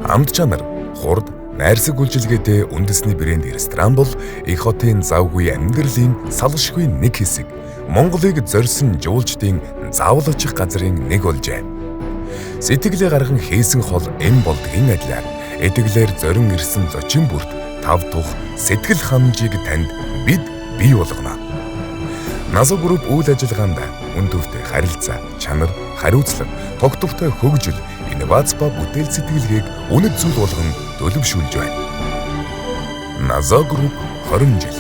Амт чанар, хурд, найрсаг үйлчилгээтэй үндэсний брэнд ресторан бол их хотын завгүй амьдралын салшгүй нэг хэсэг. Монголыг зорьсон жуулчдын заавал очих газрын нэг болжээ. Сэтгэлээ гарган хийсэн хол энэ болдгийн адилаар эдгэлээр зорин ирсэн зочин бүрт тав тух сэтгэл ханамжийг танд бид бий болгоно. Назо групп үйл ажиллагаанд үн төвтэй харилцаа, чанар, хариуцлага, тогтвортой хөгжил, инновац ба бүтээл сэтгэлгээг үнэт зүйл болгон төлөвшүүлж байна. Назо групп 20 жил.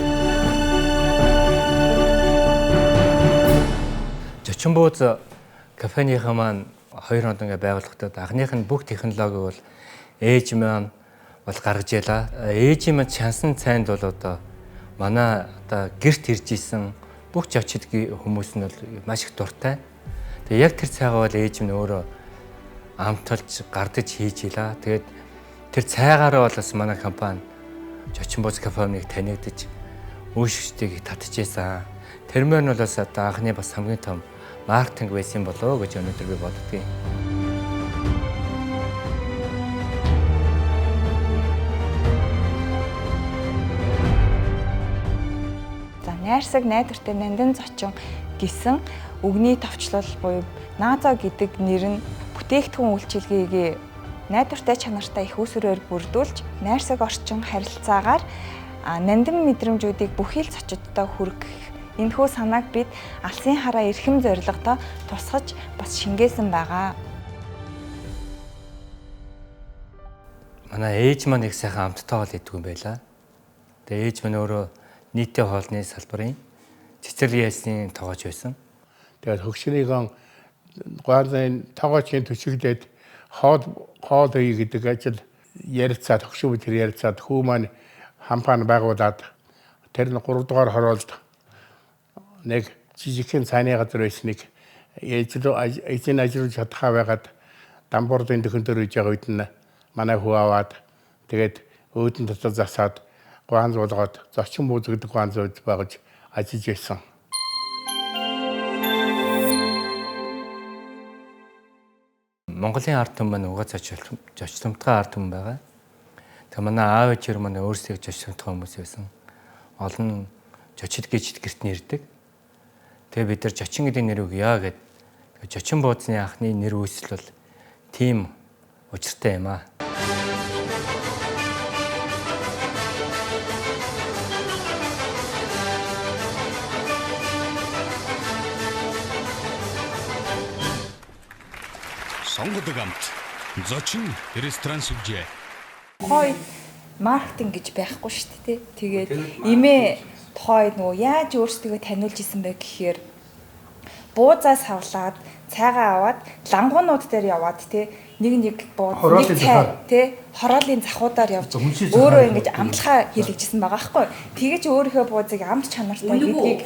Зочин бууз кафенийхаа маань 2 онд ингээ байгуулагдаад анхных нь бүх технологи бол ээж маань бол гаргаж ялаа. Ээж маань чансан цайнд бол одоо манай одоо гэрт ирж исэн бүх зочидгийн хүмүүс нь бол маш их дуртай. Тэгээ яг тэр цайгаа бол ээж минь өөрөө амталж гардаж хийж илаа. Тэгээд тэр цайгаараа бол бас манай компани Зочин бууз кафеныг танигдаж үүсгэжтэйг татчихсан. Тэрмээр нь бол бас одоо анхны бас хамгийн том маркетинг байсан болоо гэж өнөөдөр би боддгийн. Найрсаг найдвартай нандин зочин гэсэн үгний товчлол буюу Назо гэдэг нэр нь бүтээгдэхүүн үйлчилгээгээ найдвартай чанартай их усрээр бүрдүүлж найрсаг орчин харилцаагаар нандин мэдрэмжүүдийг бүхий л зочидтой хүргэх энэхүү санааг бид алсын хараа эрхэм зорилготой тусгаж бас шингээсэн байгаа. Манай ээж маань их сайхан амттай хоол иддэг юм байла. Тэгээ ээж маань өөрөө нийтийн хоолны салбарын цэцэрлэгийн ясны тоогооч байсан. Тэгээд хөгшрийн гуарын тоогоочийн төчөглөөд хоол ий гэдэг ажил ярилцаад хөгшөө тэр ярилцаад хүү маань хампаан байгуулад тэр нь 3 дугаар хороолд нэг жижигхэн цааны газар байсныг эзэн ажиллаж чадхаа байгаад дамбуурын дөхөн дээр үж байгаа үед нь манай хүү аваад тэгээд өөдөн дотор засаад гуанз болгоод зочин бууз гэдэг гуанз байгаж ажиллаж байсан. Монголын ард түмэн маань угаа зочдомтгой ард түмэн байгаа. Тэгээ манай аав ээж маань өөрсдөө зочдомтгой хүмүүс байсан. Олон зочид гэж гэрт нэрдэг. Тэгээ бид нар зочин гэдэг нэр өгье гэд. Зочин бууцны анхны нэр үүсэл бол тийм учиртай юм аа. Сонгодог амт зочин ресторан сүлжээ. Тухай маркетинг гэж байхгүй шүү дээ. Тэгээд имээ тухай нөгөө яаж өөрсдөө таниулж исэн бэ гэхээр буузаа савлаад цайгаа аваад лангуунууд дээр яваад нэг бууз нэг цай хороолын захуудаар явж өөрөө ингэж амтлахаа хийлгэжсэн байгаа байхгүй. Тэгэж өөрийнхөө буузыг амт чанартай гэдгийг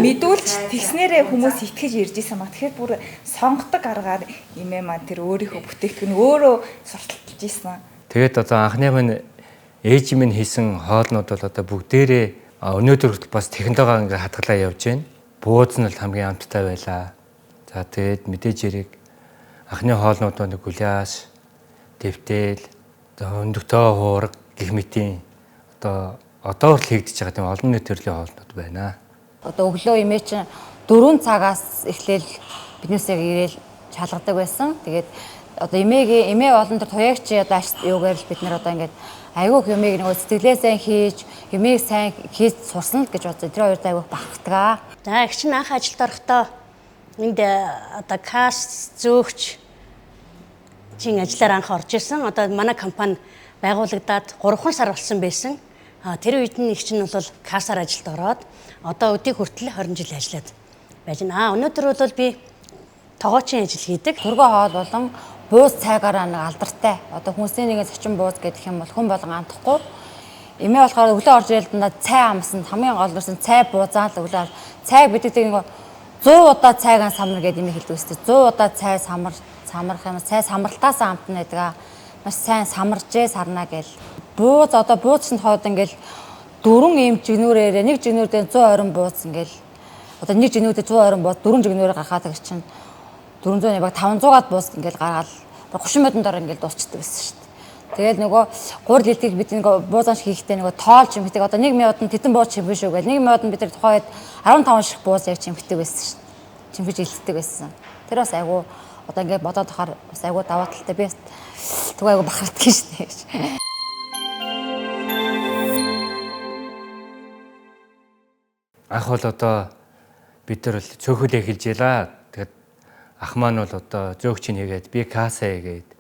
мэдүүлж тэгснээрээ хүмүүс итгэж ирж исэн маа. Тэгэхээр бүр сонгодог аргаар имээ маань тэр өөрийнхөө бүтээгдэхүүн өөрөө сурталчилж исэн. Тэгээд одоо анхны минь ээж минь хийсэн хоолнууд бол одоо бүгдээрээ өнөөдөр хүртэл бас технологигаа ингээ хадгалаа явж байна. Бууз нь л хамгийн амттай байлаа. За тэгээд мэдээж хэрэг анхны хоолнууд нэг гуляш, дэвтэл, өндөгтөө хуурга гэх мэтийн одоо хүртэл хийгдэж байгаа тийм олон нийт төрлийн хоолнууд байна. Одоо өглөө имээ чинь 4 цагаас эхлээл биднээс яг ирээл чалгадаг байсан. Тэгээд одоо имээ болон тэр туягч одоо юугаар л бид нар одоо ингээд айгуух юмыг нөгөө сэтгэлээсээ хийж юмыг сайн хийж сурсан л гэж бодсон. Тэр хоёрт айгуух багтгаа. За их чинь анх ажилд орохдоо энд одоо касс зөөгч чин ажиллаар анх орж ирсэн. Одоо манай компани байгуулагдаад 3 сар болсон байсан. Тэр үед нь их чинь бол кассаар ажилд ороод одоо өдийг хүртэл 20 жил ажиллаад байж байна. Өнөөдөр бол би тоогоочийн ажил хийдэг. Төргөө хоол болон бууз цайгаараа нэг алдартай. Одоо хүнсний нэгэн зочин бууз гэдэг юм бол хүн болгон амтахгүй. Имээ болохоор өглөө орж ирэлтэнд цай амсанд хамгийн гол нь цай буузаа л өглөө цайг бидний 100 удаа цайгаа самар гэдэг юм хэлдэг өстэй. 100 удаа цай самарх юм цай самралтаас амтна гэдэг. Маш сайн самаржээ сарна гэл. Бууз одоо буузчинд хоод ингээл 4 ийм жигнүүрээр нэг жигнүүр дээр 120 бууз ингээл одоо нэг жигнүүрээр 120 бууз 4 жигнүүрээр гаргаад байгаа чинь 400 яг 500-аад бууз ингээл гаргаад 30 модон дор ингээл дуусчдаг байсан шүү дээ. Тэгээд нөгөө гурил хэлтгийг бид нөгөө буузааш хийхдээ нөгөө тоолж юм гэдэг. Одоо 1 минутанд тэтэн бууз чимбэ шүү гэл 1 минутанд бид нар тухайд 15 шиг бууз яг чимхдэг байсан шүү. Чимхэж илтдэг байсан. Тэр бас айгу одоо ингээд бодоод тахаар бас айгу даваа талтай би түг айгу бахарддаг шүү дээ. Ах бол одоо бид нар л цөөхөлөө эхэлж ялаа. Тэгээд ах маань бол одоо зөөгч нэгээд би каса хийгээд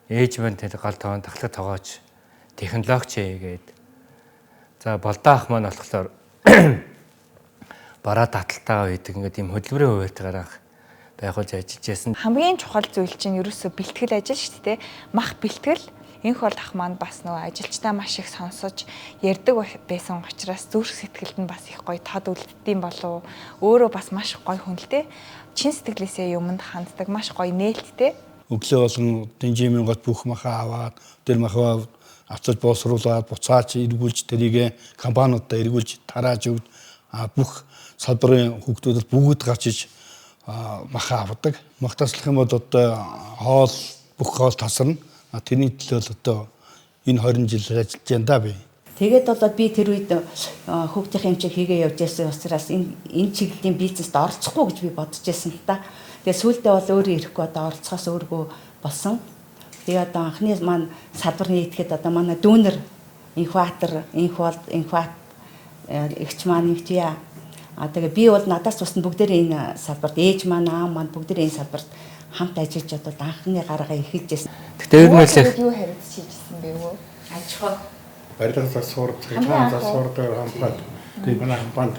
ээж маань тэр гал тоон тахлаг тоогооч технологич хийгээд за болдоо ах маань болохоор бараа таталтаа үйдэг ингээд юм хөдөлмөрийн хуваарьтайгаар байгуулж ажиллаж байсан. Хамгийн чухал зүйл чинь ерөөсөө бэлтгэл ажил шүү дээ. Мах бэлтгэл энх бол ах маань бас нөгөө ажилчдаа маш их сонсож ярьдаг байсан учраас зүрх сэтгэлд нь бас их гоё тод үлддэм болов. Өөрөө бас маш гоё хүн л дээ. Чин сэтгэлээсээ юмд ханддаг маш гоё нээлттэй. Өглөө болгон дэнжимийн гот бүх махаа аваад тэр махаа авчиж боловсруулаад буцаач эргүүлж тэрийг компаниудаа эргүүлж тарааж өгд бүх салбарын хүүхдүүдэд бүгд гарчиж махаа авдаг. Мах таслах юм бол одоо хоол бүх хоол тасарна. Тэрний төлөө одоо энэ 20 жил ажиллаж байна да би. Тэгээд бол би тэр үед хүүхдийн хэмжээ хийгээ явж байсан учраас энэ чиглэлийн бизнест оролцохгүй гэж би бодож байсан л та. Тэгээд сүүлдээ бол өөрөө ирэхгүй одоо оролцохоос өөргөө болсон. Тэгээд одоо анхны маань салбар нийтгэхэд одоо манай дүүнер инкватор, инкват ихч маань инквтиа. Тэгээд би бол надаас тусна бүгдээрээ энэ салбарт ээж маань аав маань бүгдээрээ энэ салбарт хамт ажиллаж одоо анхны гараагаа эхэлж байсан. Тэгтээ ер нь л юу хариуц хийжсэн бэ юу? Аж ахуй Барилга засвар, цэглэн засвар дээр хамгаалт. Тэгээд манай хамгаалт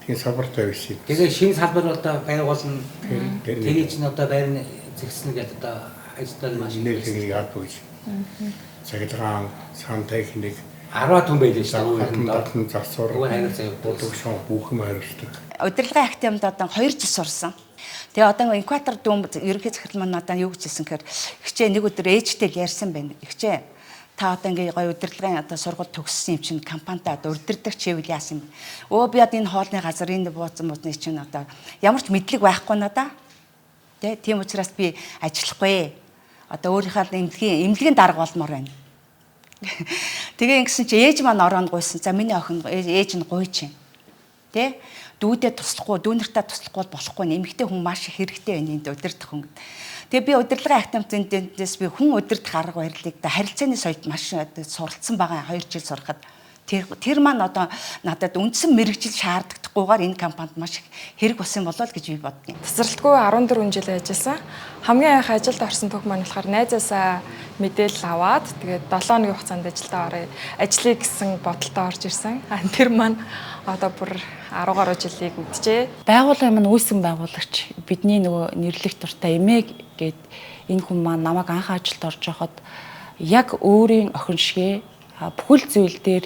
тийм салбартай байсан. Тэгээ шинэ салбар одоо байгуулна. Тэгээ чинь одоо байрны зэгцнэ гэдэг одоо ажлаар маш их нэрийг яадаг гэж. Цэглэн сан техник 10 хүн байлээ шүү дээ. Хатан засвар. Бодлого шон бүх юм хариулдаг. удирдлагын актемд одоо 2 жил сурсан. Тэгээ одоо инкватор дүүм ерөнхий захирал маань одоо юу гэж хэлсэн гэхээр ихчээ нэг өдөр ээжтэй л ярьсан байна. Ихчээ та одоо ингээ гоё удирдлагын одоо сургууль төгссөн юм чинь компанитай одоо удирдах чивэл яасан юм. Өө би одоо энэ хоолны газар энэ бууцсан модны чинь одоо ямар ч мэдлэг байхгүй надаа. Тийм учраас би ажиллахгүй. Одоо өөрийнхөө эмнэлгийн дарга болмоор байна. Тэгээ ингэсэн чи ээж маань ороонд гуйсан. За миний охин ээж нь гуйж байна. Тэ? Дүүдээ туслахгүй, дүүнэртээ туслахгүй болохгүй. Эмэгтэй хүн маш их хэрэгтэй байна энд удирдах хүн. Тэгээ би удирдлагын актемтээс би хүн удирдах арга барилыг харилцааны соёлд маш суралцсан байгаа 2 жил сурахад тэр маань одоо надад үндсэн мэрэгжил шаарддаггүйгээр энэ компанид маш их хэрэг болсон болоо л гэж би боддیں۔ Тасралтгүй 14 жил ажилласан. Хамгийн анх ажилд орсон түүх маань болохоор найзаасаа мэдээлэл аваад тэгээд 7 өдрийн хугацаанд ажилдаа орё. Ажлыг гэсэн бодолтой орж ирсэн. Тэр маань одоо бүр 10 гаруй жилийг үджээ. Байгууллагын маань үүсгэн байгуулагч бидний нөгөө нэрлэх дуртай эмээ гээд энэ хүн маань намайг анх ажилд орж байхад яг өөрийн охин шигээ бүхэл зүйл дээр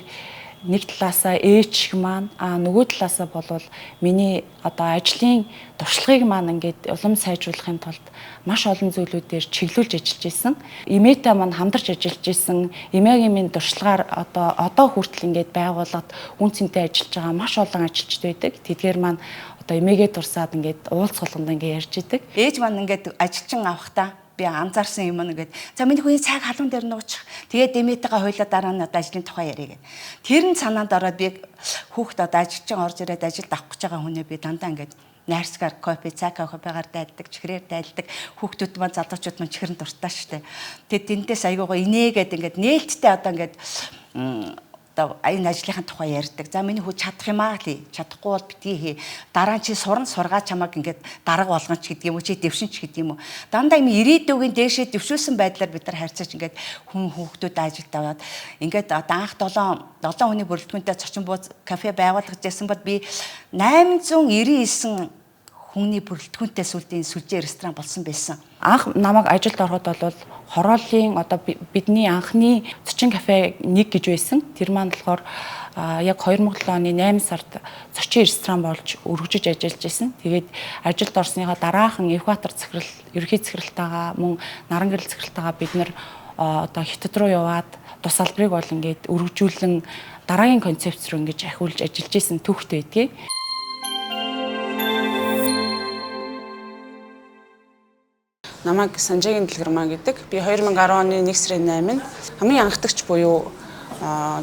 нэг талаасаа ээж маань нөгөө талаасаа болвол миний одоо ажлын туршлагыг маань ингээд улам сайжруулахын тулд маш олон зүйлүүдээр чиглүүлж ажиллаж исэн. Эмээтэй маань хамдарч ажиллаж исэн. Эмээгийн минь туршлагаар одоо хүртэл ингээд байгууллагад үн цэнтэй ажиллаж байгаа маш олон ажилчид байдаг. Тэдгээр маань одоо эмээгээ дурсаад ингээд уулзгаланд ингээд ярьж идэг. Ээж маань ингээд ажилчин авахтаа би анзаарсан юм нэгээд за миний хүний цаг халуун дээр нуучих. Тэгээд эмээтэйгээ хойлоо дараа нь одоо ажлын тухай ярих гэ. Тэр нь санаанд ороод би хүүхд одоо ажилчин орж ирээд ажилд авах гэж байгаа хүнээ би дандаа ингээд найрсгаар кофе, цаа кофегаар дайлдаг, чихрээр дайлдаг. Хүүхдүүд маань залуучууд маань чихрэн дуртай штэ. Тэгээд тэндээс айгуугаа инээгээд ингээд нээлттэй одоо ингээд энэ ажлынхаа тухай ярьдаг. За миний хүү чадах юм аа ли? Чадахгүй бол битгий хий. Дараа нь чи сурна сургаа чамаг ингээд дарга болгоно ч гэдэг юм уу, чи дэвшин ч гэдэг юм уу. Дандаа юм ирээдүйн дээшээ дэвшүүлсэн байдлаар бид нар харьцаж ингээд хүн хүүхдүүд ажилд аваад ингээд одоо анх 7 хүний бүрэлдэхүүнтэй цочин бууз кафе байгуулгаж байсан бол би 899 хүний бүрэлдэхүүнтэй сүлдийн сүлжээ ресторан болсон байсан. Анх намайг ажилд ороход бол хорооллын одоо бидний анхны цочин кафе 1 гэж байсан. Тэр маань болохоор яг 2007 оны 8 сард зочин ресторан болж өргөжөж ажиллаж байсан. Тэгээд ажилд орсныхаа дараахан экватор захирал, ерөнхий захиралтайгаа мөн наран гэрэл захиралтайгаа бид нэр одоо хятад руу яваад тус салбарыг бол ингээд өргөжүүлэн дараагийн концепц руу ингэж ахиулж ажиллаж байсан түүхтэй байдгийг. Намайг Санжагийн Дэлгэрмаа гэдэг. Би 2010 оны 1 сарын 8-нд хамгийн анхдагч буюу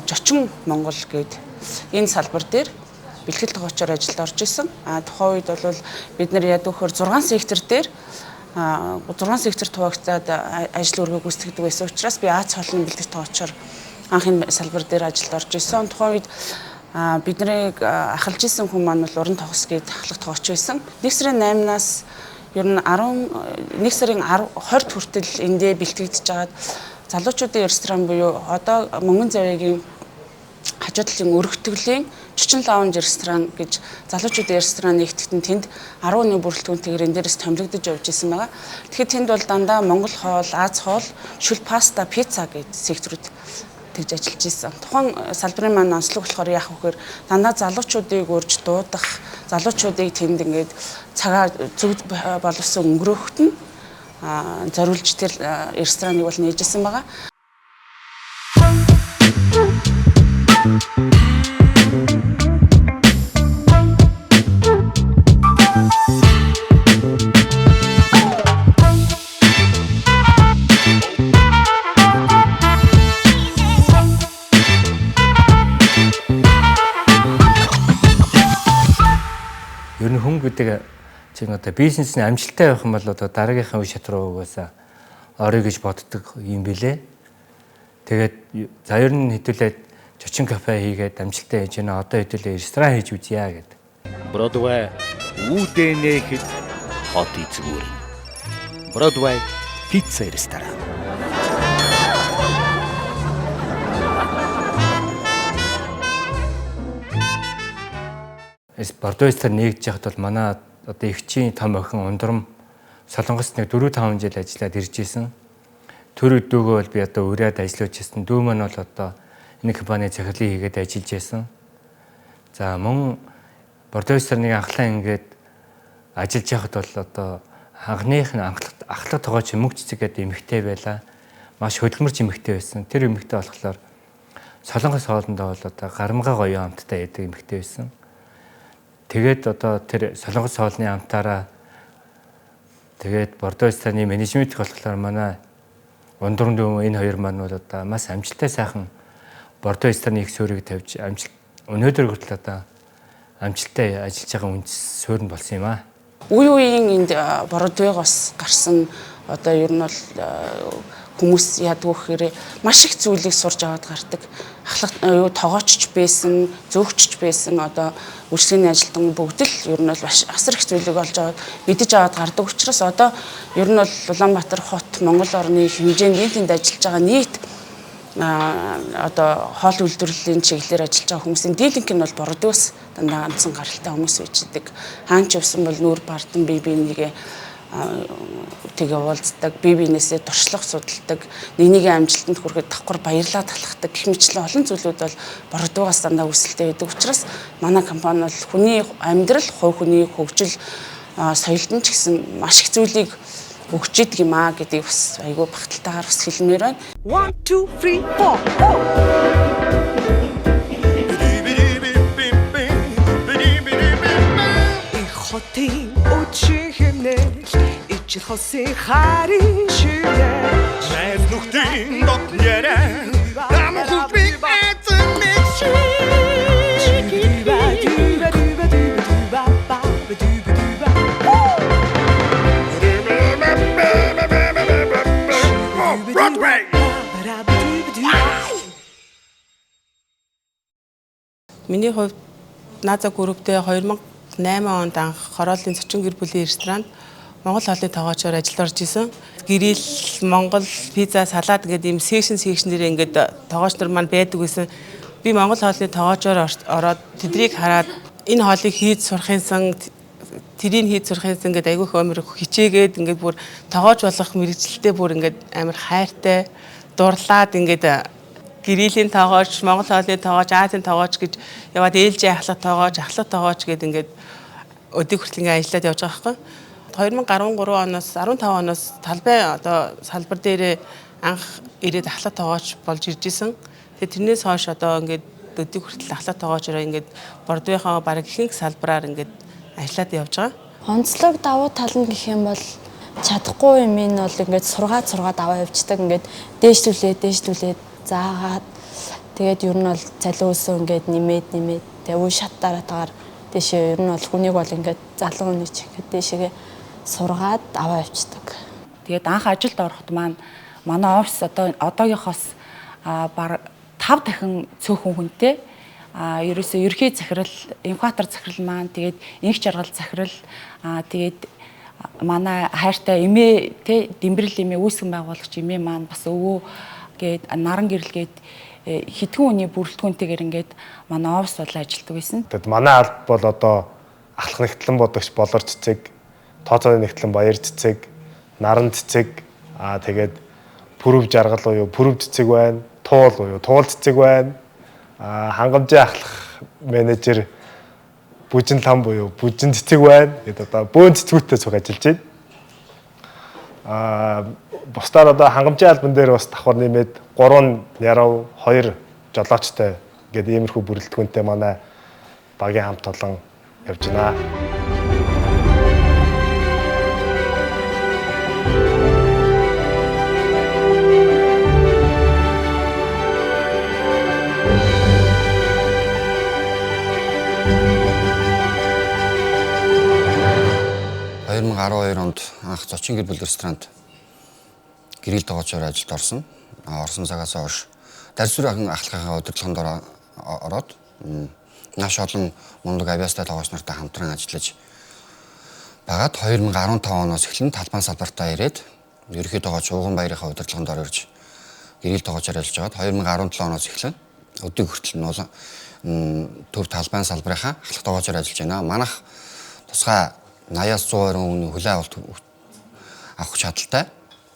Жочин Монгол гээд энэ салбар дээр бэлтгэл тогоочоор ажилд орж исэн. Тухайн үед бол бид нар яг өгөхөр 6 сектор дээр 6 сектор хуваагдаад ажил үргээ гүйцэтгэдэг байсан учраас би Аз хоолны бэлтгэл тогоочоор анхны салбар дээр ажилд орж исэн. Тухайн үед биднийг ахалж исэн хүн маань бол уран тогос гээд ахлах тогооч байсан. 1 сарын 8-наас ер нь 1 сарын 20-д хүртэл эндээ бэлтгэгдэж байгаад залуучуудын ресторан буюу одоо Мөнгөн Завигийн хажуу талын өргөтгөлийн Чочин лаунж ресторан гэж залуучуудын ресторан нэгтгэгдэн тэнд 11 бүрэлдэхүүнтэйгээр энэ дээрээс томилогдож явж исэн байгаа. Тэгэхээр тэнд бол дандаа Монгол хоол, Аз хоол, шүл паста, пицца гэдэг секторууд тэгж ажиллаж исэн. Тухайн салбарын маань онцлог болохоор яах вэхээр дандаа залуучуудыг урьж дуудах, залуучуудыг тэнд ингээд цагаа зөв боловсон өнгөрөөхт нь зориулж тэр рестораныг бол нээжсэн байгаа. Ер нь хүн гэдэг чинь одоо бизнесний амжилттай байх юм бол одоо дараагийнхаа үе шат руу угаасаа орё гэж боддог юм билэ. Тэгээд за ер нь хэдүүлээд Жочин кафе хийгээд амжилттай хийж байна. Одоо хэдүүлээ ресторан хийж үзье гэдэг. Бродвей үүдэнэхэд хот эзгүүр. Бродвей пицца ресторан. Бордоостер нэгдэж яхад бол манай одоо эгчийн том охин Ундрам Солонгост нэг 4-5 жил ажиллаад ирж исэн. Тэр өдөөгөө бол би одоо ураад ажиллаж исэн. Дүү маань бол одоо энэ компани захирлын хийгээд ажиллаж исэн. За мөн Бордоостер нэг анхлаа ингээд ажиллаж яхад бол одоо анхных нь ахлах тогооч мөнгө цэцэг гэдэг эмэгтэй байла. Маш хөдөлмөрч эмэгтэй байсан. Тэр эмэгтэй болохоор Солонгос хоолндоо бол одоо гарамгаа гоё амттай байдаг эмэгтэй байсан. Тэгээд одоо тэр Солонгос хоолны амтаараа тэгээд Бордоостаны менежмент болохоор манай Ундрам дүү энэ хоёр маань бол одоо маш амжилттай сайхан Бордоостаны их суурийг тавьж өнөөдөр хүртэл одоо амжилттай ажиллаж байгаа үндэс суурь нь болсон юм аа. Үе үеийн энд Бордоогоос гарсан одоо ер нь бол хүмүүс яадаг вэхээр маш их зүйлийг сурж аваад гардаг. Ахлах тогоочч байсан, зөөгчч байсан одоо үйлчлэгийн ажилтан бүгд л ер нь бол асар их зүйлийг олж аваад мэдэж аваад гардаг учраас одоо ер нь бол Улаанбаатар хот Монгол орны хэмжээнд тэнд ажиллаж байгаа нийт одоо хоол үйлдвэрлэлийн чиглэлээр ажиллаж байгаа хүмүүсийн дийлэнх нь бол Бордоос дандаа ганцхан гаралтай хүмүүс байждаг. Хаан ч явсан бол нүүр бардам бие бинийгээ тэгээ уулздаг, бие биенээсээ туршлага судалдаг, нэгнийгийн амжилтанд хүрэхэд давхар баярлаа талхдаг гэх мэтлэн олон зүйлүүд бол Бордоогоос дандаа үүсэлтэй байдаг учраас манай компани бол хүний амьдрал, хувь хүний хөгжил, соёлд нь ч гэсэн маш их зүйлийг өгч идэг юм аа гэдгийг бас айгүй багталтайгаар бас хэлмээр байна. 1 2 3 4 Хотын өчиг хэмнэл ичил хосын харин шивнэ Найз нүхтэн дот нэрэн Рам хүчбиг эцэн мэчи Дүүба дүүба дүүба дүүба дүүба дүүба дүүба Broadway Миний хувьд Наза групптэй 2008 онд анх Хорооллын Зочин гэр бүлийн ресторанд Монгол хоолны тогоочоор ажиллаж орж исэн. Гэрэл, Монгол пизза, салаад гэдэг ийм секшнээр ингээд тогооч нар маань байдаг гэсэн. Би Монгол хоолны тогоочоор ороод тэднийг хараад энэ хоолыг хийж сурахынсан тэрийг хийж сурахынсан ингээд айгүй хөмөр хичээгээд ингээд бүр тогооч болох мэрэгчлэлтэй бүр ингээд амар хайртай дурлаад ингээд гэрээлийн тогооч, Монгол хоолны тогооч, Азийн тогооч гэж яваад ээлжийн ахлах тогооч гэдэг ингээд өдийг хүртэл ингээд ажиллаад явж байгаа байхгүй. 2013 оноос 15 оноос талбай одоо салбар дээрээ анх ирээд ахлах тогооч болж ирж исэн. Тэгээ тэрнээс хойш одоо ингээд өдийг хүртэл ахлах тогоочоор ингээд Бордоогийнхаа бараг ихэнх салбараар ингээд ажиллаад явж байгаа. Онцлог давуу тал нь гэх юм бол чадахгүй юм нь бол ингээд сургаад аваа явцдаг ингээд дээшлүүлээд заагаад тэгээд ер нь бол цалиусаа ингээд нэмээд тэгээд үе шат дараатаар дэшээ ер нь бол хүнийг бол ингээд залуу хүний ч ингээд дэшээгээ сургаад аваа явцдаг. Тэгээд анх ажилд ороход манай офис одоогийнхоос баг 5 дахин цөөхөн хүнтэй ерөөсөө ерхий захирал, инкуатор захирал маань тэгээд инх жаргал захирал тэгээд манай хайртай эмээ те Дэмбэрэл эмээ үүсгэн байгуулагч эмээ маань бас өвөө гээд наран гэрэл гээд хитгэн үний бүрэлдэхүүнтэйгээр ингээд манай офис бол ажилладаг байсан. Тэгэд манай алба бол одоо ахлах нэгтлэн бодогч болор цэцэг, тооцооны нэгтлэн баяр цэцэг, наран цэцэг тэгээд пүрэв жаргал уу пүрэв цэцэг байна, туул уу туул цэцэг байна. Хангамжийн ахлах менежер бүжин лам буюу бүжин цэцэг байна. Тэгээд одоо бөөн цэцгүүттэй цуг ажиллаж байна. Бусдаар одоо хангамжийн албан дээр бас давхар нэмээд 3 ярав 2 жолоочтой гэдэг иймэрхүү бүрэлдэхүүнтэй манай багийн хамт олон явж байна. онд анх Зочин гэр бүл ресторанд гэрэл тоогоочоор ажилд орсон. Орсон цагаас хойш дарсүр ахлахын удирдлаганд ороод маш олон мундаг авиастай тоогооч нартай хамтран ажиллаж багаад 2015 оноос эхлэн талбайн салбартаа ирээд ерөнхий тоогооч Ууган Баярынхаа удирдлаганд орж гэрэл тоогоочоор ажиллаж байгаад 2017 оноос эхлэн өдөг хүртэл төв талбайн салбарынхаа ахлах тоогоочоор ажиллаж байна. Манайх тусгай 80-аас 100% хүний хүлээн авалт авах чадaltaй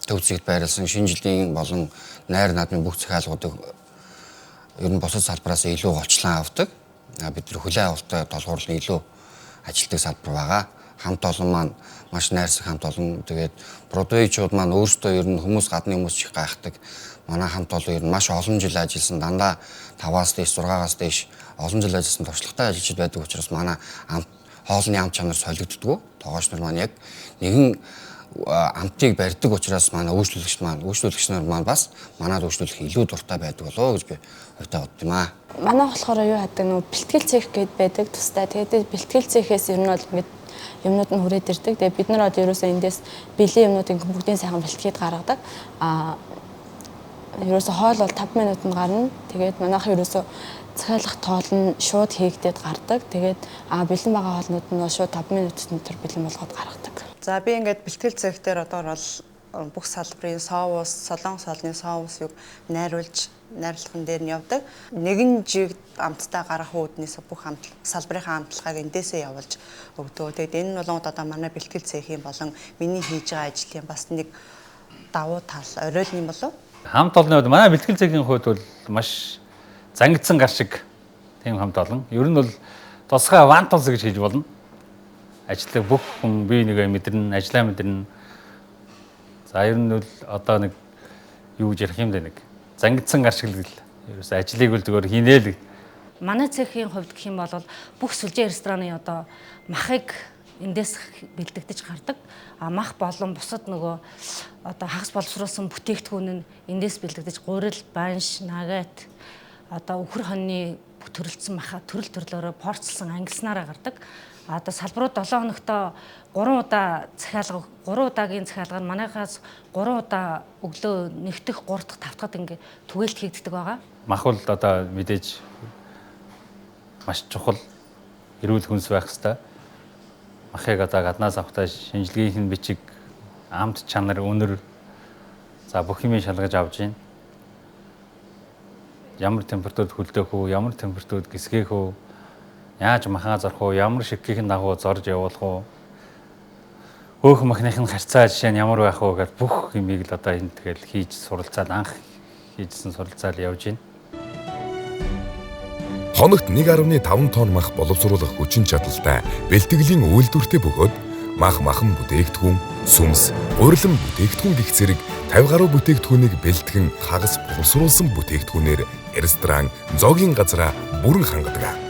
төв зэгт байрласан шинэ жилийн болон найр наадмын бүх захиалгуудыг ер нь бусад салбараас илүү голчлон авдаг. Бид нар хүлээн авалттай толгуурлан илүү ажилтдаг салбар байгаа. Хамт олон маань маш найрсаг хамт олон. Тэгээд Бродвейчууд маань өөрсдөө ер нь хүмүүс гадны хүмүүс чих гайхдаг. Манай хамт олон ер нь маш олон жил ажилласан, дандаа 5-аас дээш 6-аас дээш олон жил ажилласан туршлагатай ажилчид байдаг учраас манай хоолны ам чанар солигддгоо. Тоогооч нар маань яг нэгэн амтыг барьдаг учраас манай үйлчлүүлэгч нар маань бас манад үйлчлүүлэх илүү дуртай байдаг болоо гэж би хувьдаа бодд юм аа. Манай болохоор юу хадаг нөө бэлтгэл цех гээд байдаг тустай. Тэгээд бэлтгэл цехээс ер нь бол ингээд юмнууд нь хүрээд ирдэг. Тэгээд бид нар одоо ерөөсөө эндээс бэлэн юмнуудыг бүгдийн сайхан бэлтгээд гаргадаг. Ерөөсөө хоол бол 5 минутанд гарна. Тэгээд манайх ерөөсөө захиалах тоол нь шууд хийгдээд гардаг. Тэгээд бэлэн байгаа хоолнууд нь шууд 5 минутын дотор бэлэн болгоод гаргадаг. За би ингээд бэлтгэл цех дээр одоо бол бүх салбарын соус, солонгос хоолны соусыг найруулган дээр нь явдаг. Нэгэн жиг амттай гарах үүднээс бүх салбарынхаа амтлагыг эндээсээ явуулж өгдөг. Тэгээд энэ нь бол одоо манай бэлтгэл цехийн болон миний хийж байгаа ажлын бас нэг давуу тал оройл юм болов. Хамт олонны хувьд манай бэлтгэл цехийн хувьд бол маш зангидсан гар шиг тийм хамт олон. Ер нь бол тусгай вантус гэж хэлж болно. Ажлыг бүх хүн бие нэгэ мэдэрнэ, ажиллаа мэдэрнэ. За ер нь бол одоо нэг юу гэж ярих юм бэ нэг зангидсан гар шиг л ерөөс ажлыг бол зүгээр хийнэ л. Манай цехийн хувьд гэх юм бол бүх сүлжээ рестораны одоо махыг эндээс бэлдэгдэж гардаг. Мах болон бусад нөгөө одоо хагас боловсруулсан бүтээгдэхүүн нь эндээс бэлдэгдэж гурил, банш, нагат одоо өхөр хоньны төрөлцсөн маха төрөл төрлөөрөө порцлсон ангилснараа гардаг. Одоо салбарууд 7 хоногт 3 удаагийн захиалга нь манайхаас 3 удаа өглөө нэгдэх 3 дахь 5 дахь ингээ түгээлт хийгддэг байгаа. Мах бол одоо мэдээж маш чухал эрүүл хүнс байх хэрэгтэй. Махыг одоо гаднаас авахтаа шинжилгээний бичиг, амт чанар, өнөр за бүх юм шалгаж авч байна. Ямар температурд хөлдөөх үү, ямар температурд гисгэх үү, яаж махаа зорох уу, ямар шигхийн дагуу зорж явуулах уу, хөөх махныхын харьцаа жишээ нь ямар байх уу гэдэг бүх юмыг л одоо энэ тэгэл хийж суралцаад анх хийжсэн суралцаал явж байна. Хоногт 1.5 тонн мах боловсруулах хүчин чадалтай бэлтгэлийн үйлдвэртэй бөгөөд махан бүтээгдэхүүн, сүмс, урилан бүтээгдэхүүн гэх зэрэг 50 гаруй бүтээгдэхүүнийг бэлтгэн хагас боловсруулсан бүтээгдэхүүнээр ресторан, зоогийн газраа бүрэн хангадаг.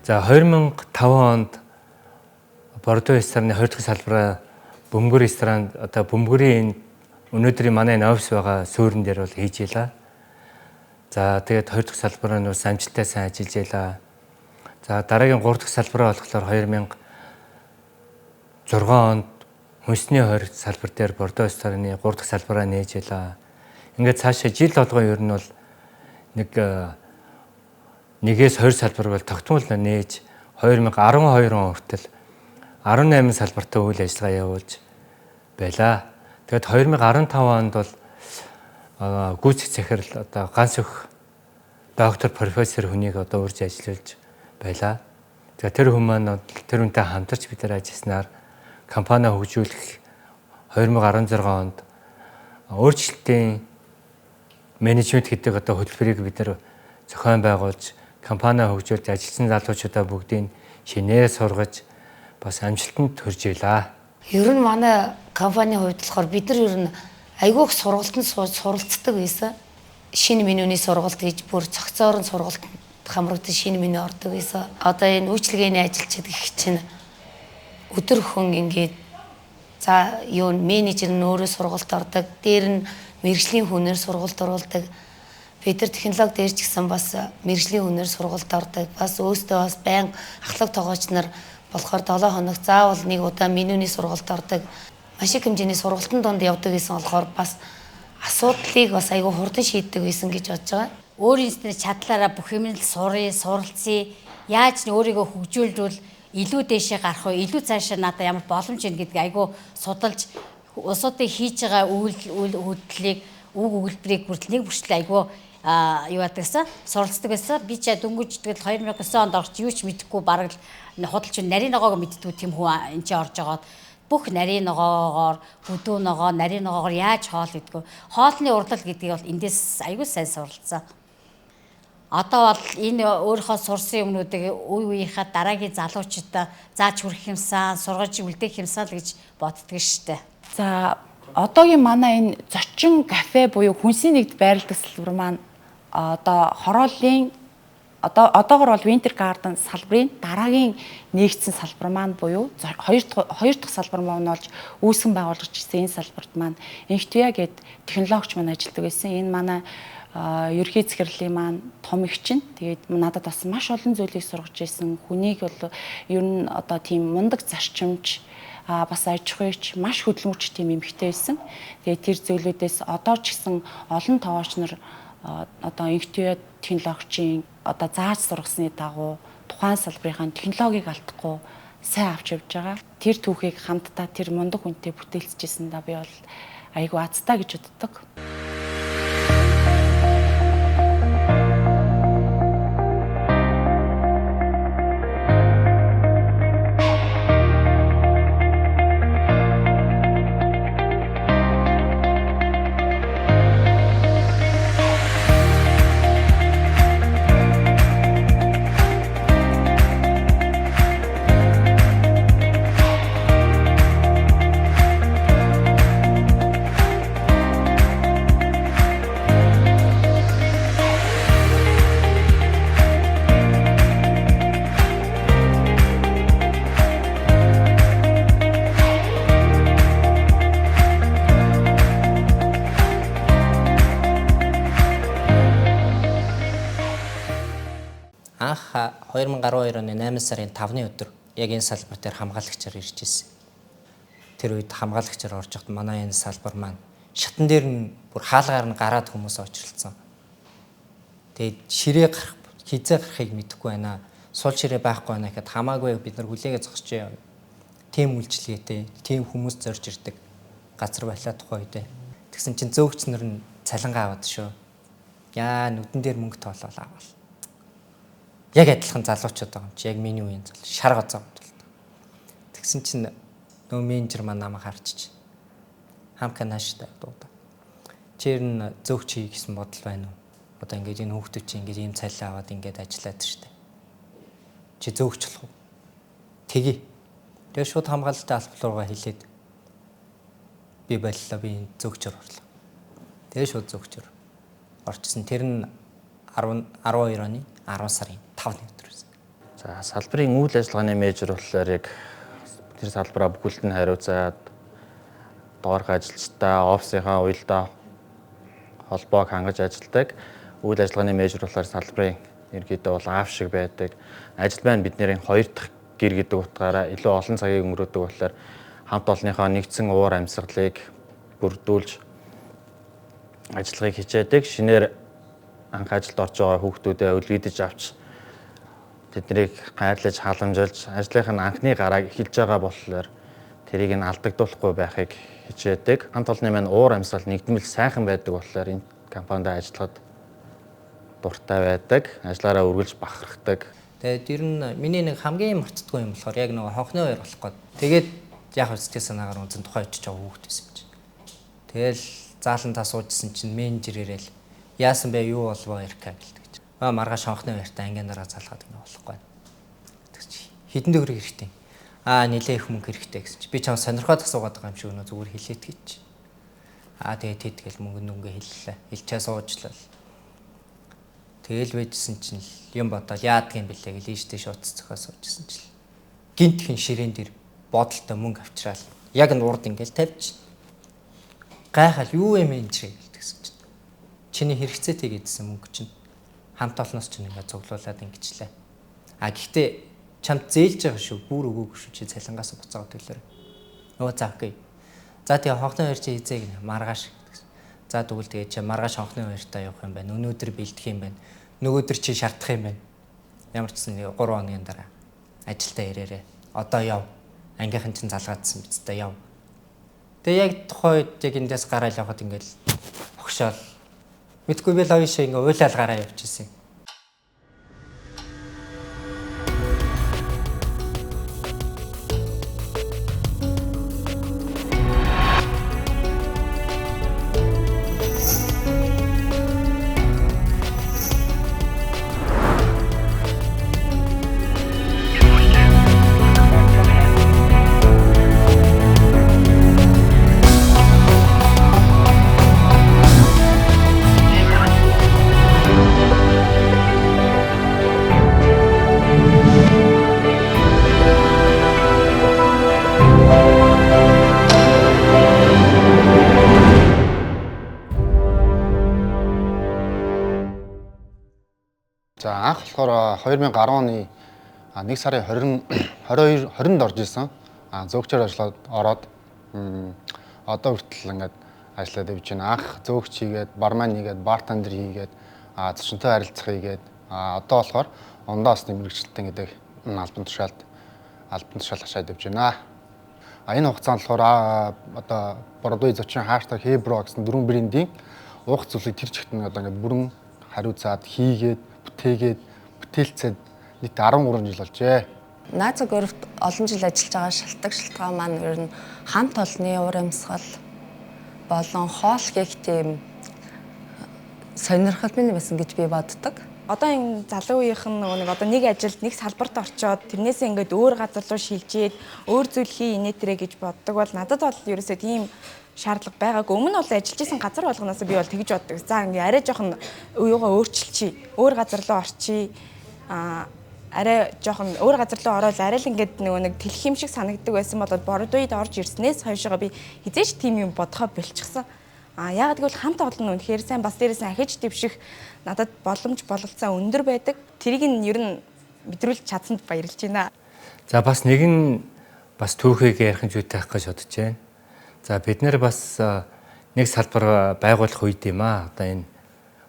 За 2005 онд Бордо рестораны 20 дахь салбараа бөмбөр ресторан одоо бөмбөрийн өнөөдрийн манай офис байгаа суурин дээр бол хийж ялаа. За тэгээд 20 дахь салбараа нь амжилттай сайн ажиллаж ялаа. За дараагийн 3 дахь салбараа болохоор 2006 онд хүнсний хорь салбар дээр Бордо рестораны 3 дахь салбараа нээж ялаа. Ингээд цаашаа жил болгоо ер нь бол нэгээс 20 салбар бол тогтмол нээж 2012 он хүртэл 18 салбартаа үйл ажиллагаа явуулж байлаа. Тэгээд 2015 онд бол гүйцэх захирал одоо ганц өх доктор профессор хүнийг одоо урьж ажиллаж байлаа. Тэгээд тэр хүн маань тэр үнтэй хамтарч бид нар ажилласнаар компани хөгжүүлэх 2016 онд өөрчлөлтийн менежмент гэдэг одоо хөтөлбөрийг бид нар зохион байгуулж компани хөгжүүлж ажилласан залуучуудаа бүгдийг шинээр сургаж бас амжилтанд хүрж илаа. Ер нь манай компанийн хувьд болохоор бид нар ер нь айгүйх сургалтанд сууж суралцдаг байсан. Шинэ менюний сургалт гэж бүр цогцоор нь сургалт хамрагдсан шинэ меню ордог байсан. Одоо энэ үйлчлэгээний ажилчид гэх чинь өдөрхөн ингээд за юу менежер нь өөрөө сургалт ордог. Дээр нь мэргэжлийн хүнээр сургалт оруулдаг. Бид нар технологи дээр ч гэсэн бас мэргэжлийн хүнээр сургалт ордог. Бас өөстөө бас байн ахлах тоогооч нар болохоор 7 хоног заавал нэг удаа менюний сургалт ордог. Маш их хэмжээний сургалтын донд явдаг гэсэн болохоор бас асуудлыг бас айгүй хурдан шийддэг байсан гэж бодож байгаа. Өөрийн чадлаараа бүх юм л суралцъя. Яаж н өөрийгөө хөгжүүлвэл илүү дээшээ гарах вэ? Илүү цаашаа надад ямар боломж ийн гэдгийг айгүй судалж усуудыг хийж байгаа үйл хөдлөлийг үг өгүүлбэрийг хүртэл нэг бүртэл айгүй юу ядагсан суралцдаг байсан. Би ч дөнгөж тэгэл 2009 онд орч юу ч мэдэхгүй бараг худалч нарийн ногоог мэддэггүй тийм хүн энэ ч орж агаад бүх нарийн ногоогоор бүдүүн ногоо нарийн ногоогоор яаж хоол идэггүй. Хоолны урлал гэдгийг бол эндээс айгүй сайн суралцсан. Одоо бол энэ өөрийнхөө сурсан юмнуудыг үе үеийнхаа дараагийн залуучуудаа зааж хүрэх юмсан, сургаж үлдээх юмсан л гэж боддөг шүү дээ. За одоогийн манай энэ зочин кафе буюу хүнсний нэгд байрладаг салбар маань одоо хорооллын одоогор бол Winter Garden салбарын дараагийн нэгдсэн салбар маань буюу хоёр дахь салбар маань болж үүсгэн байгуулж ирсэн энэ салбарт маань Инхтвиа гэдэг технологич маань ажилладаг байсан. Энэ манай ерхий захирлын маань том эгчин. Тэгээд надад бас маш олон зүйлийг сургаж ирсэн. Хүнийг бол ер нь одоо тийм мундаг зарчимч бас аж ахуйч маш хөдөлмөрч тийм эмэгтэй байсан. Тэгээд тэр зүйлүүдээс одоо ч гэсэн олон тоогооч нар одоо Инхтвиа технологичийн одоо зааж сургасны дагуу тухайн салбарын технологиг алдахгүй сайн авч явж байгаа. Тэр түүхийг хамтдаа тэр мундаг хүнтэй бүтээлцэжсэн да би бол айгүй азтай гэж боддог. Анх 2012 оны 8 сарын 5-ны өдөр яг энэ салбар дээр хамгаалагчаар ирж ирсэн. Тэр үед хамгаалагчаар орж явахад манай энэ салбар маань шатан дээр нь бүр хаалгаар нь гараад хүмүүс очролцсон. Тэгээд ширээ гарах, хизээ гарахыг мэдэхгүй байна. Сул ширээ байхгүй байна гэхэд хамаагүй бид нар хүлээгээ зогсож яваа. Тим үйлчлэгээтэй, тим хүмүүс зорж ирдэг газар байлаа тухай үедээ. Тэгсэн чинь зөөгч нар нь цалингаа аваад шүү. Яа нүдэн дээр мөнгө тоолол авал. Яг адилхан залуучууд байгаа юм чи яг миний үеийн зал шар гоцоо бодвол. Тэгсэн чинь нөө менежер маань намайг харчих. Хамкаа нааштай дуудаа. Чир нь зөөгч хий гэсэн бодол байна уу? Одоо ингээд энэ хүүхдүүд чи ингээд ийм цалин аваад ингээд ажиллаад штэ. Чи зөөгч болох уу? Тэгье. Тэгээ шууд хамгаалалттай албалуугаа хэлээд би боллоо би зөөгчөр орлоо. Тэгээ шууд зөөгчөр орчихсон. Тэр нь 12 оны 10 сарын 5-ны өдөр байсан. За салбарын үйл ажиллагааны менежер болохоор яг тэр салбараа бүхэлд нь хариуцаад доорх ажилчдаа, офисынхаа уялдаа холбоог хангаж ажилладаг. Үйл ажиллагааны менежер болохоор салбарын ерөнхийдөө бол аав шиг байдаг. Ажил маань бидний хоёр дахь гэр гэдэг утгаараа илүү олон цагийг өнгөрөөдөг болохоор хамт олонныхоо нэгдсэн уур амьсгалыг бүрдүүлж ажиллагааг хичээдэг. Шинээр анх ажилд орж байгаа хүүхдүүдээ үлгэдэж авч тэднийг хайрлаж халамжилж ажлынх нь анхны гарааг эхэлж байгаа болохоор тэрийг нь алдагдуулахгүй байхыг хичээдэг. Хамт олонны маань уур амьсгал нэгдмэл сайхан байдаг болохоор энэ компанид ажиллахад дуртай байдаг. Ажлаараа үргэлж бахархдаг. Тэгээд ер нь миний нэг хамгийн мартдаггүй юм болохоор яг нөгөө хонхны хоёр болох гээд. Тэгээд яг сэтгэл санаагаар үнэн тухай очиж байгаа хүүхд байсан юм чинь. Тэгэл заалантаа суужсэн чинь менежер ирээл яасан бэ юу болвоо ирэх гэлдэг гэж. Маргааш хонхны хоёртаа ангианараа залгаад байна болохгүй. Хэдэн төгрөг хэрэгтэй. Нилээ их мөнгө хэрэгтэй гэсэн чи би чам сонирхоод асуугаад байгаа юм шиг өнөө зүгээр хэлээд гэж. Тэгээд тэгэл мөнгө нүнгээ хэллээ. Хэлчээ суужлаа. Тэгэл байжсэн чинь юм бодоод яадгийн бэлээ гэж ийштэй шууц цохоо суужсэн чинь гинт хин ширээн дээр бодолтой мөнгө авчраал. Яг нь урд ингээл тавьчих. Гайхал юу юм энэ ч гэсэн чинь. Чиний хэрэгцээтэй гэдсэн мөнгө чинь хамт олноос чинь ингээд цуглуулад ингэчлээ. Гэхдээ чамд зээлж байгаа шүү. Бүр өгөөгүй шүү. Чи цалингаас буцаагаад төлөөрэй. Нөгөө заахгүй. За тэгээ хонхны хоёр чи хизээ гэнэ маргааш гэсэн. За тэгвэл тэгээ чи маргааш хонхны хоёртаа явах юм байна. Өнөөдөр бэлдэх юм байна. Нөгөөдөр чи шаардах юм байна. Ямар ч гэсэн 3 хоногийн дараа ажилдаа ирээрээ. Одоо яв. Ангийнхан чинь залгаадсан биз дээ яв. Тэгээ яг тухайд яг эндээс гараал явахад ингээл огшоол. Мэдгүй би л авишаа ингээ уйлал гараа явчихсан. За анх болохоор 2010 оны 1 сарын 20-нд орж исэн. Зөөгчээр ажиллаад ороод одоо хүртэл ингээд ажиллаад явж байна. Анх зөөгч хийгээд, барман хийгээд, бартендер хийгээд, зочинтой харилцах хийгээд одоо болохоор ундаа усны мэргэжилтэн гэдэг албан тушаалд хашаад явж байна. Энэ хугацаанд болохоор одоо Бродвей зочин хаштаг Hebro гэсэн 4 брендийн уух зүйлийг тэр чигт нь одоо ингээд бүрэн хариуцаад хийгээд бүтээгээд бүтээлцээд нийт 13 жил болжээ. Наазаг өрөвт олон жил ажиллаж байгаа шалтгаан маань ер нь хамт олонны уур амьсгал болон хоол хийх тийм сонирхол минь байсан гэж би боддог. Одоо энэ залуу үеийнхэн нэг одоо нэг ажилд нэг салбарт орчоод тэрнээсээ ингээд өөр газар руу шилжээд өөр зүйл хий инээтрэ гэж боддог бол надад бол ерөөсөө тийм шаардлага байгаагүй. Өмнө нь бол ажиллаж исэн газар болгоноос би бол тэгж боддог. За ингээ арай жоохон уюугаа өөрчилчихье. Өөр газар руу орчие. Арай жоохон өөр газар руу ороод арай л ингээд нэг тэлэх юм шиг санагддаг байсан бол Бродвейд орж ирснээс хойшоо би хизээч тийм юм бодохоо болчихсон. Яагаад гэвэл хамт олон үнэхээр сайн бас дээрээс нь ахиж дэвших надад боломж бололцоо өндөр байдаг. Тэрийг нь ер нь мэдрүүлж чадсанд баярлж байна. За бас нэгэн бас түүхийг ярих нь зүйтэй байх гэж бодож байна. За бид нэр бас нэг салбар байгуулах үед юм одоо энэ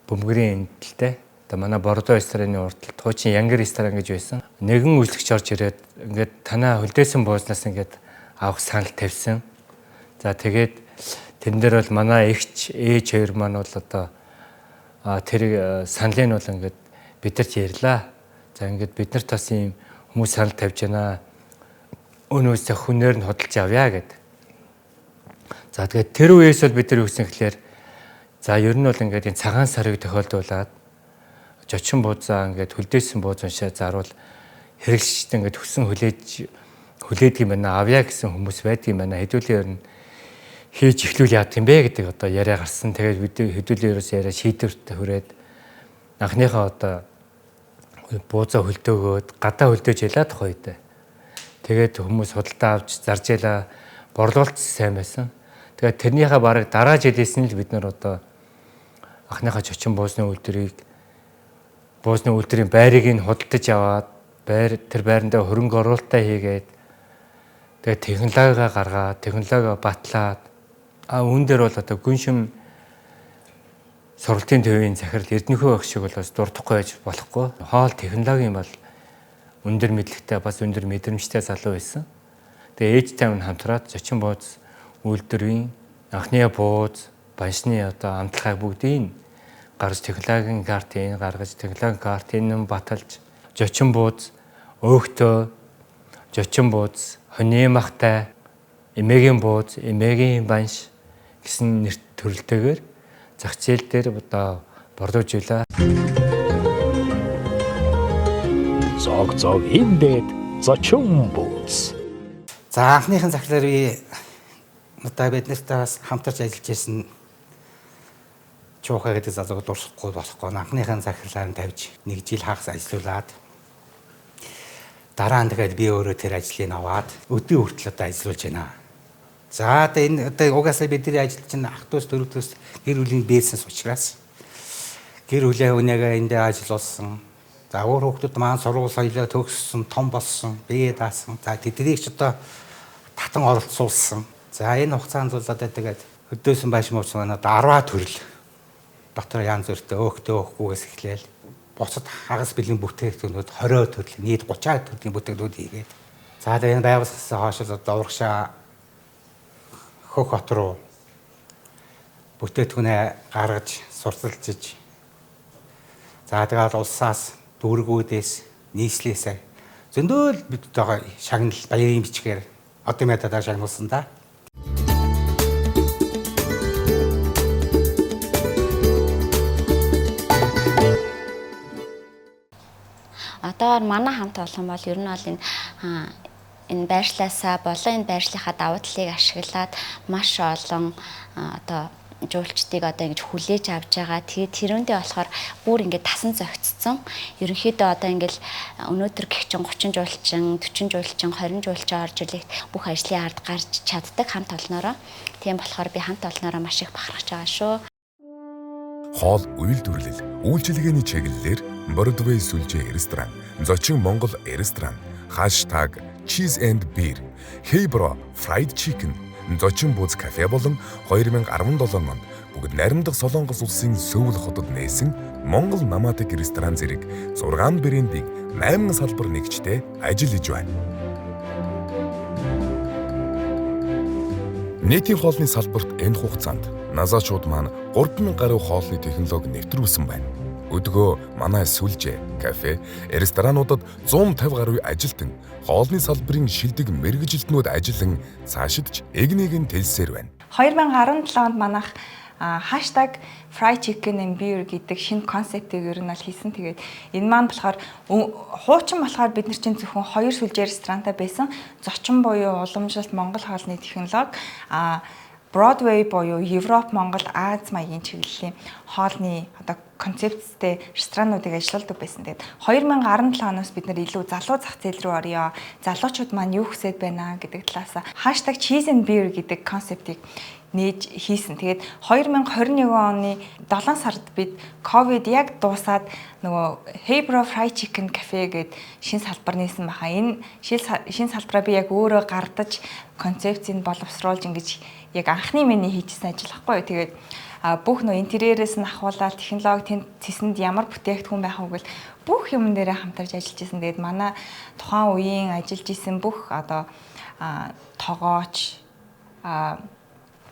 бөмбөрийн эндэлтэй. Одоо манай Бордоо рестораны урталт хуучин Янгар ресторан гэж байсан. Нэгэн үйлчлэгч орж ирээд ингээд танаа хөлдөөсөн буузнаас ингээд авах санал тавьсан. За тэгээд тэрэн дээр бол манай эгч ээж хоёр маань бол одоо тэр саналыг нь бол ингээд бидэрт ярьлаа. За ингээд бид нарт бас ийм хүмүүс санал тавьж байна. Өнөөсөө хүнээр нь хөдөлж авъя гэд. За тэгээд тэр үеэс бол бид нар юу гэсэн гэхээр за ер нь бол ингээд энэ цагаан сарыг тохиолдуулаад жочин буудзаа ингээд хөлдөөсөн бууз уншаа заруул хэрэглэгчтэй ингээд хүсэн хүлээдэг юм байна. Авъя гэсэн хүмүүс байдаг юм байна. Хэдүүлээ ер нь хийж эхлүүл яадаг юм бэ гэдэг одоо яриа гарсан. Тэгээд бид хэдүүлээ ерөөс яриа шийдвэрт хүрээд анхныхаа одоо буузаа хөлдөөгөөд гадаа хөлдөөж ялаа тухай үедээ. Тэгээд хүмүүс худалдаа авч зарж ялаа борлуулалт сайн байсан. Тэгээд тэрнийхээ бараг дараа жилээс нь л бид нар одоо анхныхаа чочин буузны үйлдвэрийн байрыг нь худалдаж аваад тэр байрандаа хөрөнгө оруулалтаа хийгээд тэгээд технологигаа гаргаад технологи батлаад үүн дээр бол одоо гүншим сургалтын төвийн захирал Эрдэнэхүй багш шиг бол бас дурдахгүй байж болохгүй. Хоол технологийн бол өндөр мэдлэгтэй бас өндөр мэдрэмжтэй залуу байсан. Тэгээ ээжтэй минь хамтраад зочин бууз үйлдвэрийн анхны бууз баншны одоо амтлагыг бүгдийг гаргаж технологийн картыг баталж зочин бууз өөхтөө зочин бууз хоньемахтай эмээгийн бууз эмээгийн банш гэсэн нэр төрөлтэйгээр зах зээл дээр одоо борлуулж байлаа. Зог эндээд зочин бууз. За анхныхын захиалаар одоо бид нартай бас хамтарч ажиллаж байсан Чуухай гэдэг залууг дурсахгүй болохгүй. Анхныхын захиалаар тавьж 1 жил хагас ажиллаулаад дараа нь тэгээд би өөрөө тэр ажлыг аваад өдөө хүртэл одоо ажиллаж байна. За энэ одоо угаасаа бидний ажил чинь ах トゥ ус дөрөвдөөс гэр бүлийн бизнес учраас гэр бүлийн үнэгээ эндээ ажиллуулсан. За өөр хүүхдүүд маань сургууль соёлоо төгссөн, том болсон, бие даасан. За тэднийг ч одоо татан оролцуулсан. За энэ хугацаанд бол одоо тэгээд өдөөсөн байш мууч манай 10 төрөл дотор янз бүртэй өөхтөө өөхгүйгээс эхлээл буцад хагас бэлэн бүтээгдэхүүнүүд 20 төрөл, нийт 30 төрлийн бүтээгдэхүүнүүд хийгээд. За тэгээд энэ байгууллагаас хойш одоо урагшаа Хөх хот руу бүтээгдэхүүнээ гаргаж сурталчиж. За тэгээд улсаас дүүргүүдээс нийслэлээсээ зөндөл бид одоо шагнал баярын бичгээр одоо мэдээд шагнуулсан да. Одоо манай хамт олон бол ер нь бол энэ байршлаасаа болон энэ байршлийнхаа давуу талыг ашиглаад маш олон одоо жуулчдыг одоо ингэж хүлээж авч байгаа. Тэгээд тэрүүндээ болохоор бүр ингэж тасан зохицсон. Ерөнхийдөө одоо ингээл өнөөдөр гэх чинь 30 жуулчин, 40 жуулчин, 20 жуулчин орж ирэх бүх ажлын ард гарч чаддаг хамт олноороо. Тийм болохоор би хамт олноороо маш их бахархаж байгаа шүү. Хоол үйлдвэрлэл, үйлчилгээний чиглэлээр Бродвей сүлжээ ресторан, зочин Монгол ресторан, #Cheese and Beer, Hebro Fried Chicken, зочин бууз кафе болон 2017 онд бүгд найрамдах Солонгос улсын Сөүл хотод нээсэн Монгол Наматик ресторан зэрэг 6 брендийг 8 салбар нэгжтэй ажиллаж байна. Нийтийн хоолны салбарт энэ хугацаанд назаачууд маань 3000 гаруй хоолны технологи нэвтрүүлсэн байна. Өдгөө манай сүлжээ, кафе, ресторануудад 150 гаруй ажилтан хоолны салбарын шилдэг мэргэжилтнүүд ажиллан цаашидч эгнийг нь тэлсээр байна. 2017 онд манайх #Fried Chicken and Beer гэдэг шинэ концептыг ер нь хийсэн. Тэгээд энэ маань болохоор хуучин болохоор бид нар чинь зөвхөн 2 сүлжээ ресторантай байсан. Зочин буюу уламжлалт Монгол хоолны технологи, Бродвей буюу Европ, Монгол, Аз маягийн чиглэлийн хоолны одоо концепттэй ресторануудыг ажилладаг байсан. Тэгээд 2017 оноос бид нар илүү залуу зах зээл рүү орё. Залуучууд маань юу хүсэж байна гэдэг талаас #Cheese and Beer гэдэг концептыг нээж хийсэн. Тэгээд 2021 оны 7 сард бид ковид яг дуусаад нөгөө Hebro Fried Chicken Cafe гэдэг шинэ салбар нээсэн баха. Энэ шинэ салбараа би яг өөрөө гардаж концепцийг боловсруулж ингэж яг анхны миний хийжсэн ажил байхгүй. Тэгээд бүх нөө интерьерээс нь ахуулаад технологи тэсэнд ямар бүтээгдэхүүн байх вэ гэл бүх юм дээрээ хамтарч ажиллаж исэн. Тэгээд манай тухайн үеийн ажиллаж исэн бүх одоо тогооч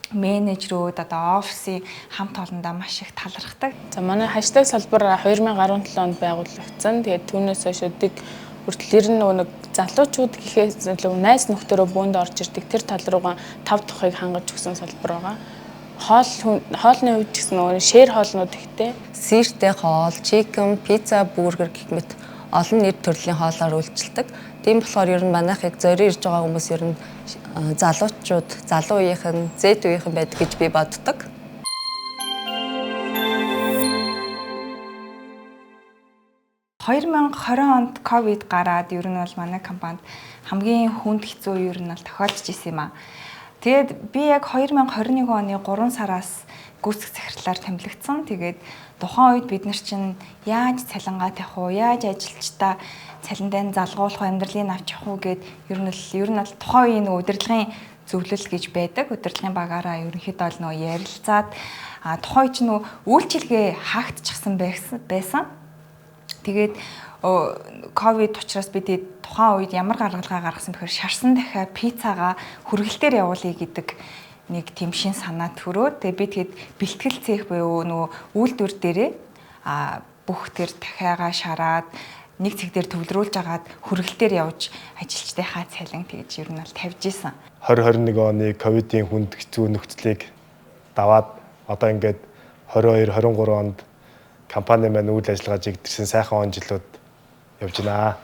менежерүүд одоо офисын хамт олондоо маш их талархдаг. За манай хаштаг салбар 2017 онд байгуулагдсан. Тэгээд түүнээс хойш өдөг хүртэл ер нь нэг залуучууд гэхээс илүү найз нөхдөөрөө бөөнд орж ирдэг тэр тал руугаа 5 тухыг хангаж өгсөн салбар байгаа. Хоолны хувьд ч гэсэн өөр шэр хоолнууд ихтэй. Сиртэй хоол, чикен, пицца, бургер гэх мэт олон нийт төрлийн хоолоор үйлчилдэг. Тийм болохоор ер нь манайхыг зорио ирж байгаа хүмүүс ер нь залуучууд, залуу үеийнхэн, зэт үеийнхэн байдаг гэж би боддог. 2020 онд ковид гараад ер нь бол манай компанид хамгийн хүнд хэцүү ер нь бол тохиолдож исэн юм аа. Тэгээд би яг 2021 оны 3 сараас гүйцэтгэх захирлаар томилогдсон. Тэгээд тухайн үед бид нар чинь яаж цалингаа тавих уу, яаж ажилчдаа цалиндаа залгуулах уу, амьдралыг авч явах уу гэд ер нь бол тухайн үеийн удирдлагын зөвлөл гэж байдаг. Удирдлагын багаараа ерөнхийдөө нөгөө ярилцаад тухайн чинь үйлчилгээ хаагдчихсан байсан. Тэгээд ковид учраас бид тухайн үед ямар гаргалгаа гаргасан бэхээр шарсан дахиад пиццагаа хүргэлтээр явуулъя гэдэг нэг тийм шин санаа төрөө. Тэгээд би тэгэд бэлтгэл цех буюу нөгөө үйлдвэр дээрээ бүх тэр дахиагаа шараад нэг цэг дээр төвлөрүүлж агаад хүргэлтээр явж ажилчдынхаа цалин тэгж ер нь бол тавьж исэн. 2021 оны ковидын хүнд хэцүү нөхцөлийг даваад одоо ингээд 22 23 онд компани маань үйл ажиллагаа жигдэрсэн сайхан он жилүүд явж байна.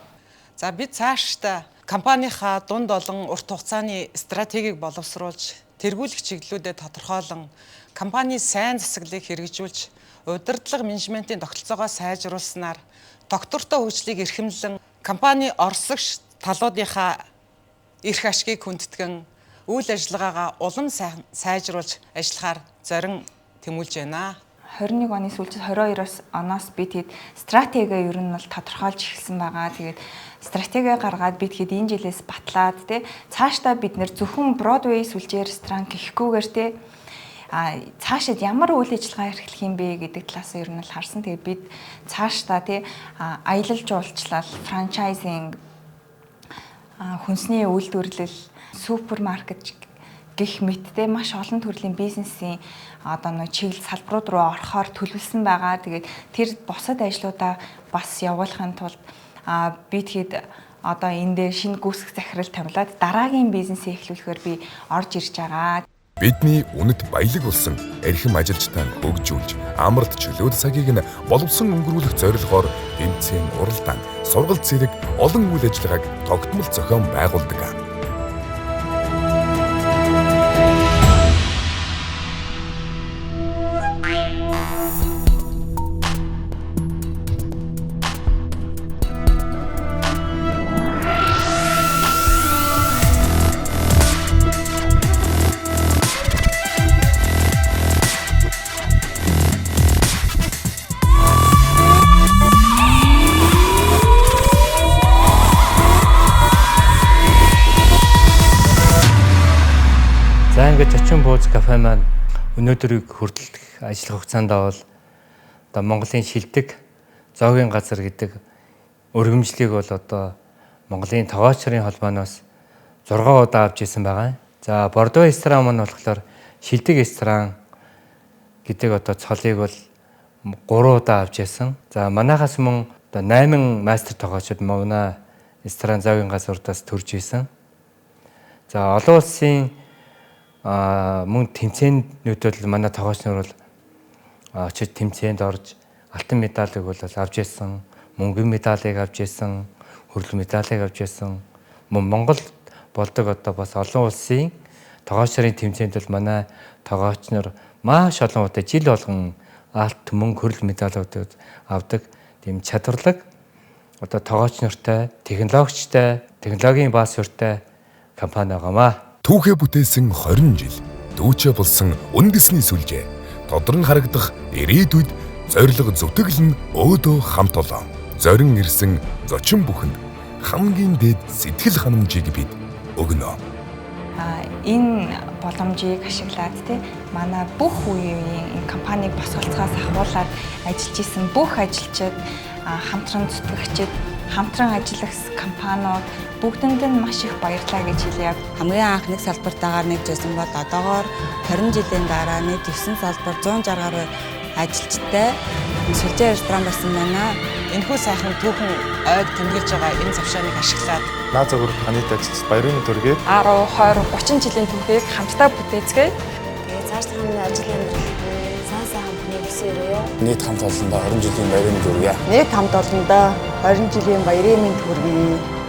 За бид цаашдаа компанийнхаа дунд олон урт хугацааны стратегийг боловсруулж, тэргүүлэх чиглэлүүдэд тодорхойлон, компани сайн засаглалыг хэрэгжүүлж, удирдлага менежментийн тогтолцоогоо сайжруулснаар доктортой хөгжлийг эрхэмлэн, компани орсогч талуудынхаа эрх ашгийг хүндэтгэн, үйл ажиллагаагаа улам сайжруулж ажиллахаар зорин тэмүүлж байна. 21 оны сүүлчид 22 оноос би тэгэд стратеги ер нь бол тодорхойлж эхэлсэн байгаа. Тэгээд стратеги гаргаад би тэгэд энэ жилээс батлаад цаашдаа бид нэр зөвхөн Бродвей сүлжээ ресторан гэхгүйгээр цаашид ямар үйл ажиллагаа эрхлэх юм бэ гэдэг талаас ер нь л харсан. Тэгээд бид цаашдаа аялал жуулчлал, франчайзинг, хүнсний үйлдвэрлэл, супермаркет гэх мэттэй маш олон төрлийн бизнесийн одоо нэг чиглэл салбарууд руу орохоор төлөвлөсөн байгаа. Тэгээд тэр бусад ажлуудаа бас явуулахын тулд би тэгэд одоо энэ дээр шинэ гүйцэтгэх захирал томилоод дараагийн бизнесээ эхлүүлэхээр би орж ирж байгаа. Бидний үнэт баялаг болсон эрхэм ажилчдаа хөгжүүлж, амралт чөлөөт цагийг нь боловсон өнгөрүүлэх зорилгоор тэмцээн уралдаан, сургалт зэрэг олон үйл ажиллагааг тогтмол зохион байгуулдаг. За ингээд Зочин бууз кафе маань өнөөдрийг хүртэлх ажил хугацаанд бол одоо Монголын шилдэг зоогийн газар гэдэг өргөмжлийг бол одоо Монголын тогоочрын холбооноос 6 удаа авч ирсэн байгаа. За Бордо ресторан маань болохоор шилдэг ресторан гэдэг одоо цолыг бол 3 удаа авч ирсэн. За манайхаас мөн одоо 8 мастер тогоочид манай ресторан зоогийн газруудаас төрж ирсэн. За олон улсын мөн тэмцээнүүдэд манай тогоочнор бол очиж тэмцээнд орж алтан медалыг бол авч ирсэн, мөнгөн медалыг авч ирсэн, хөрөл медалыг авч ирсэн. Мөн Монголд болдог одоо бас олон улсын тогоочрын тэмцээнд бол манай тогоочнор маш олон удаа жил болгон алт мөнгө хөрөл медалууд авдаг. Тийм чадварлаг одоо тогоочнортой, технологичтой, технологийн бааз суурьтай компани байгаамаа. Түүхээ бүтээсэн 20 жил дүүчээ болсон үндэсний сүлжээ тодрон харагдах ирээдүйд зориг зүтгэл нь өөдөө хамт олон. Зорин ирсэн зочин бүхэнд хамгийн дээд сэтгэл ханамжийг бид өгнө. Энэ боломжийг ашиглаад манай бүх үеийн энэ компаниг босголцоогоос ахуулаад ажиллаж исэн бүх ажилчид, хамтран зүтгэгчид, хамтран ажиллах компаниуд бүгдэнд нь маш их баярлалаа гэж хэлье. Хамгийн анх нэг салбартаагаар нэгжсэн бол одоогоор 20 жилийн дараа нэг 9 салбар 160 гаруй ажилчтай сүлжээ ресторан болсон байна. Энэхүү сайхан түүхэн ойд тэмдэглэж байгаа энэ завшааныг ашиглаад Нааза гүрд ханит ажилчид баярын төргээд 10, 20, 30 жилийн түүхийг хамтдаа бүтээцгээе. Тэгээ цаашдаа хамгийн ажил амьдрал сайн сайхан бүхнийг хүсээрээ. Нийт хамт олондоо 20 жилийн баярын төргийа. Нийт хамт олондоо 20 жилийн баярын мэнд хүргэе.